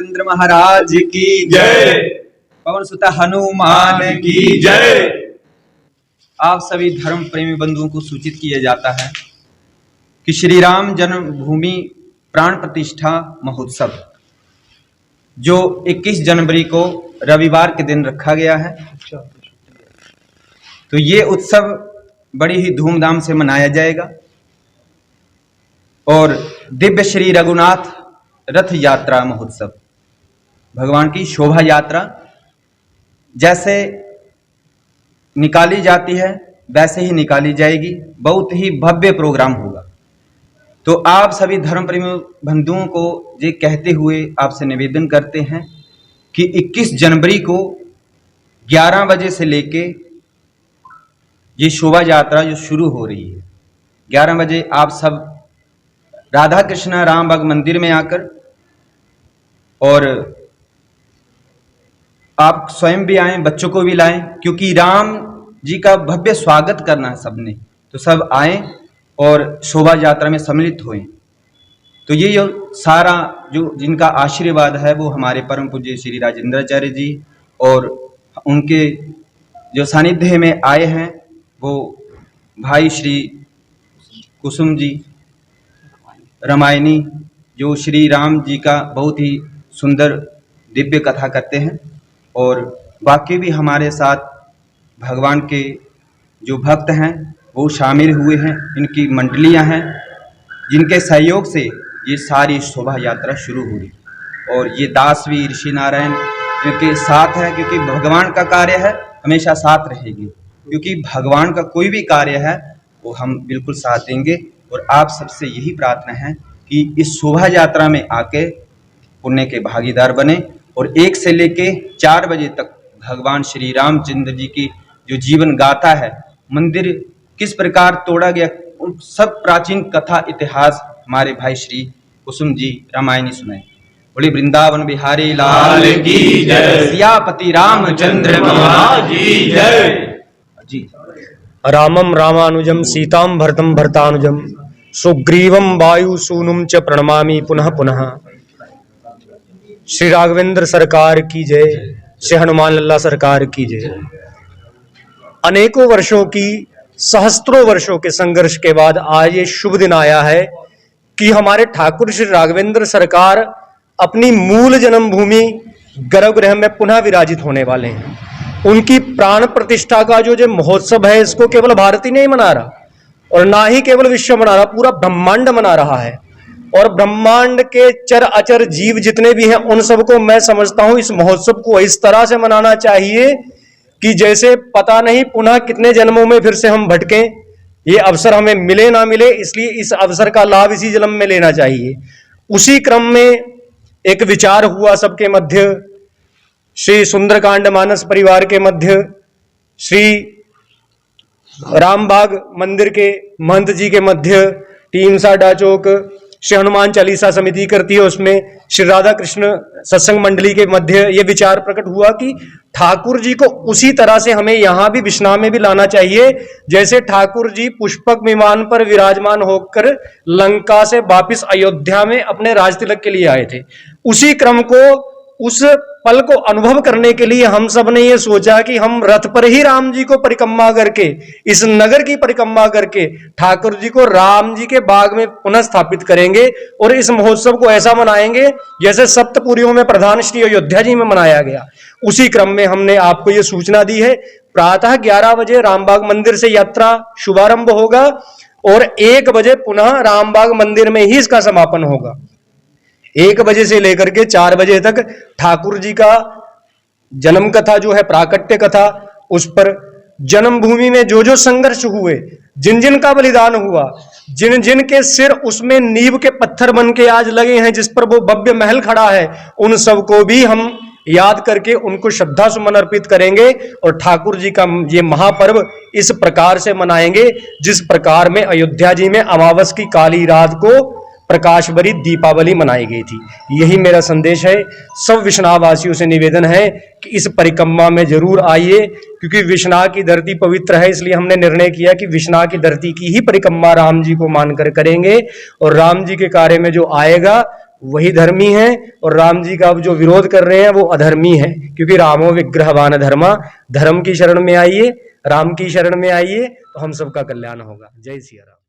रामचंद्र महाराज की जय। पवन सुत हनुमान की जय। आप सभी धर्म प्रेमी बंधुओं को सूचित किया जाता है कि श्री राम जन्मभूमि प्राण प्रतिष्ठा महोत्सव जो 21 जनवरी को रविवार के दिन रखा गया है, तो ये उत्सव बड़ी ही धूमधाम से मनाया जाएगा और दिव्य श्री रघुनाथ रथ यात्रा महोत्सव, भगवान की शोभा यात्रा जैसे निकाली जाती है वैसे ही निकाली जाएगी। बहुत ही भव्य प्रोग्राम होगा। तो आप सभी धर्म प्रेमी बंधुओं को ये कहते हुए आपसे निवेदन करते हैं कि 21 जनवरी को 11 बजे से लेके ये शोभा यात्रा जो शुरू हो रही है, 11 बजे आप सब राधा कृष्ण रामबाग मंदिर में आकर, और आप स्वयं भी आएं, बच्चों को भी लाएं, क्योंकि राम जी का भव्य स्वागत करना है सबने। तो सब आएं और शोभा यात्रा में सम्मिलित हों। तो ये जो सारा जो जिनका आशीर्वाद है वो हमारे परम पूज्य श्री राजेंद्राचार्य जी और उनके जो सानिध्य में आए हैं वो भाई श्री कुसुम जी रामायणी, जो श्री राम जी का बहुत ही सुंदर दिव्य कथा करते हैं, और बाकी भी हमारे साथ भगवान के जो भक्त हैं वो शामिल हुए हैं। इनकी मंडलियां हैं जिनके सहयोग से ये सारी शोभा यात्रा शुरू हुई, और ये दास भी ऋषि नारायण इनके साथ है, क्योंकि भगवान का कार्य है हमेशा साथ रहेगी, क्योंकि भगवान का कोई भी कार्य है वो हम बिल्कुल साथ देंगे। और आप सबसे यही प्रार्थना है कि इस शोभा यात्रा में आके पुण्य के भागीदार बने, और 1 से लेके 4 बजे तक भगवान श्री रामचंद्र जी की जो जीवन गाथा है, मंदिर किस प्रकार तोड़ा गया, उन सब प्राचीन कथा इतिहास हमारे भाई श्री कुसुम जी रामायणी सुनाए। बोले वृंदावन बिहारी लाल की जय, सियापति रामचंद्र महाराज की जय जी। रामम रामानुजम सीताम भरतम भरतानुजम सुग्रीवम वायु सूनुम च प्रणमामि पुनः पुनः। श्री राघवेंद्र सरकार की जय, श्री हनुमान लल्ला सरकार की जय। अनेकों वर्षों की, सहस्त्रों वर्षों के संघर्ष के बाद आज ये शुभ दिन आया है कि हमारे ठाकुर श्री राघवेंद्र सरकार अपनी मूल जन्मभूमि गर्भगृह में पुनः विराजित होने वाले हैं। उनकी प्राण प्रतिष्ठा का जो महोत्सव है, इसको केवल भारत ही नहीं मना रहा और ना ही केवल विश्व मना रहा, पूरा ब्रह्मांड मना रहा है। और ब्रह्मांड के चर अचर जीव जितने भी हैं उन सबको मैं समझता हूं इस महोत्सव को इस तरह से मनाना चाहिए कि जैसे पता नहीं पुनः कितने जन्मों में फिर से हम भटकें, ये अवसर हमें मिले ना मिले, इसलिए इस अवसर का लाभ इसी जन्म में लेना चाहिए। उसी क्रम में एक विचार हुआ सबके मध्य, श्री सुंदरकांड मानस परिवार के मध्य, श्री रामबाग मंदिर के महंत जी के मध्य, टीम सा डाचोक श्री हनुमान चालीसा समिति करती है, उसमें श्री राधा कृष्ण सत्संग मंडली के मध्य ये विचार प्रकट हुआ कि ठाकुर जी को उसी तरह से हमें यहां भी विश्राम में भी लाना चाहिए, जैसे ठाकुर जी पुष्पक विमान पर विराजमान होकर लंका से वापिस अयोध्या में अपने राज तिलक के लिए आए थे। उसी क्रम को, उस पल को अनुभव करने के लिए हम सब ने ये सोचा कि हम रथ पर ही राम जी को परिक्रमा करके, इस नगर की परिक्रमा करके ठाकुर जी को राम जी के बाग में पुनः स्थापित करेंगे और इस महोत्सव को ऐसा मनाएंगे जैसे सप्तपुरियों में प्रधान श्री अयोध्या जी में मनाया गया। उसी क्रम में हमने आपको ये सूचना दी है, प्रातः 11 बजे रामबाग मंदिर से यात्रा शुभारंभ होगा और 1 बजे पुनः रामबाग मंदिर में ही इसका समापन होगा। 1 बजे से लेकर के 4 बजे तक ठाकुर जी का जन्म कथा जो है, प्राकट्य कथा, उस पर जन्मभूमि में जो जो संघर्ष हुए, जिन जिन का बलिदान हुआ, जिन जिन के सिर उसमें नींव के पत्थर बन के आज लगे हैं, जिस पर वो भव्य महल खड़ा है, उन सबको भी हम याद करके उनको श्रद्धा सुमन अर्पित करेंगे और ठाकुर जी का ये महापर्व इस प्रकार से मनाएंगे जिस प्रकार में अयोध्या जी में अमावस की काली रात को प्रकाश भरी दीपावली मनाई गई थी। यही मेरा संदेश है। सब विष्णावासियों से निवेदन है कि इस परिक्रमा में जरूर आइए, क्योंकि विष्णा की धरती पवित्र है, इसलिए हमने निर्णय किया कि विष्णा की धरती की ही परिक्रमा राम जी को मानकर करेंगे और राम जी के कार्य में जो आएगा वही धर्मी है और राम जी का अब जो विरोध कर रहे हैं वो अधर्मी है, क्योंकि रामो विग्रहवान धर्मा, धर्म की शरण में आइए, राम की शरण में आइए तो हम सबका कल्याण होगा। जय सिया राम।